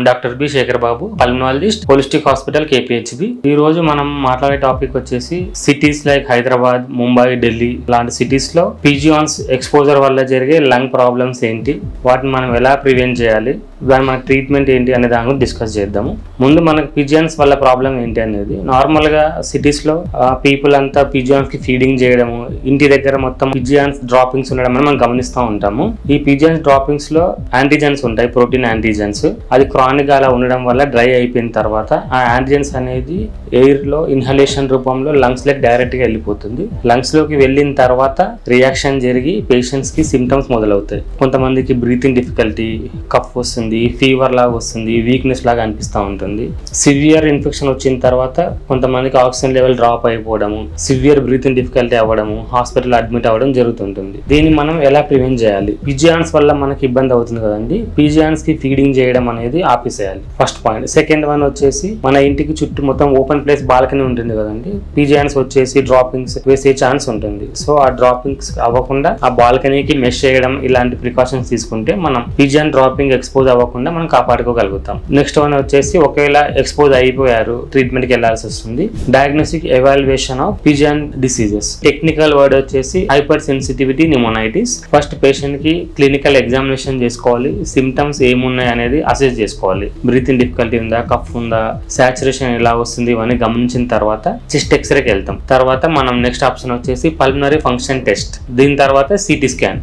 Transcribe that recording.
Doctor B Shekhar బాబు, pulmonologist, holistic hospital KPHB. ఈ రోజు మనం మాట్లాడే టాపిక్ వచ్చేసి సిటీస్ లైక్ హైదరాబాద్, ముంబై, ఢిల్లీ లాంటి సిటీస్ లో పీజియాన్స్ ఎక్స్పోజర్ వల్ల జరిగే లంగ్ ప్రాబ్లమ్స్ ఏంటి, వాటిని మనం ఎలా ప్రివెంట్ చేయాలి, దాని మన ట్రీట్మెంట్ ఏంటి అనే దాని గురించి డిస్కస్ చేద్దాము. ముందు మనకు పీజియాన్స్ వల్ల ప్రాబ్లం ఏంటి అనేది, నార్మల్ గా సిటీస్ లో పీపుల్ అంతా పీజియాన్స్ కి ఫీడింగ్ చేయడము, ఇంటి దగ్గర మొత్తం పీజియాన్స్ డ్రాపింగ్స్ ఉండడం మనం గమనిస్తూ ఉంటాము. ఈ పీజియాన్స్ డ్రాపింగ్స్ లో యాంటీజెన్స్ ఉంటాయి, ప్రోటీన్ యాంటీజెన్స్. అది క్రానిక్ గా అలా ఉండడం వల్ల డ్రై అయిపోయిన తర్వాత ఆ యాంటీజెన్స్ అనేది ఎయిర్ లో ఇన్హలేషన్ రూపంలో లంగ్స్ లోకి డైరెక్ట్ గా వెళ్ళిపోతుంది. లంగ్స్ లోకి వెళ్ళిన తర్వాత రియాక్షన్ జరిగి పేషెంట్స్ కి సిమ్టమ్స్ మొదలవుతాయి. కొంతమందికి బ్రీతింగ్ డిఫికల్టీ, కఫ్ వస్తుంది, ఫీవర్ లాగా వస్తుంది, వీక్నెస్ లాగా అనిపిస్తూ ఉంటుంది. సివియర్ ఇన్ఫెక్షన్ వచ్చిన తర్వాత కొంతమందికి ఆక్సిజన్ లెవెల్ డ్రాప్ అయిపోవడము, సివియర్ బ్రీతింగ్ డిఫికల్టీ అవ్వడము, హాస్పిటల్ అడ్మిట్ అవ్వడం జరుగుతుంటుంది. దీన్ని మనం ఎలా ప్రివెంట్ చేయాలి? పీజియాన్స్ వల్ల మనకి ఇబ్బంది అవుతుంది కదండి, పీజియాన్స్ కి ఫీడింగ్ చేయడం అనేది ఆపేసేయాలి, ఫస్ట్ పాయింట్. సెకండ్ వన్ వచ్చేసి మన ఇంటికి చుట్టూ మొత్తం ఓపెన్ ప్లేస్ బాల్కనీ ఉంటుంది కదండి, పీజియాన్స్ వచ్చేసి డ్రాపింగ్స్ వేసే ఛాన్స్ ఉంటుంది. సో ఆ డ్రాపింగ్స్ అవ్వకుండా ఆ బాల్కనీకి మెష్ చేయడం, ఇలాంటి ప్రికాషన్స్ తీసుకుంటే మనం పీజియాన్ డ్రాపింగ్ ఎక్స్పోజ్ అవ్వకుండా మనం కాపాడుకోగలుగుతాం. నెక్స్ట్ వన్ వచ్చేసి ఒకవేళ ఎక్స్పోజ్ అయిపోయారు, ట్రీట్మెంట్ కి వెళ్లాల్సి వస్తుంది. డయాగ్నోస్టిక్ ఎవాల్యుయేషన్ ఆఫ్ పీజియాన్ డిసీజెస్. టెక్నికల్ వర్డ్ వచ్చేసి hypersensitivity pneumonitis. First patient కి క్లినికల్ ఎగ్జామినేషన్ చేసుకోవాలి, సిమ్టమ్స్ ఏమున్నాయి అనేది అసెస్ చేసుకోవాలి. బ్రీతింగ్ డిఫికల్టీ ఉందా, కఫ్ ఉందా, సాచురేషన్ ఎలా వస్తుంది, ఇవన్నీ గమనించిన తర్వాత చెస్ట్ ఎక్స్రేకి వెళ్తాం. తర్వాత మనం నెక్స్ట్ ఆప్షన్ వచ్చేసి పల్మనరీ ఫంక్షన్ టెస్ట్, దీని తర్వాత CT స్కాన్.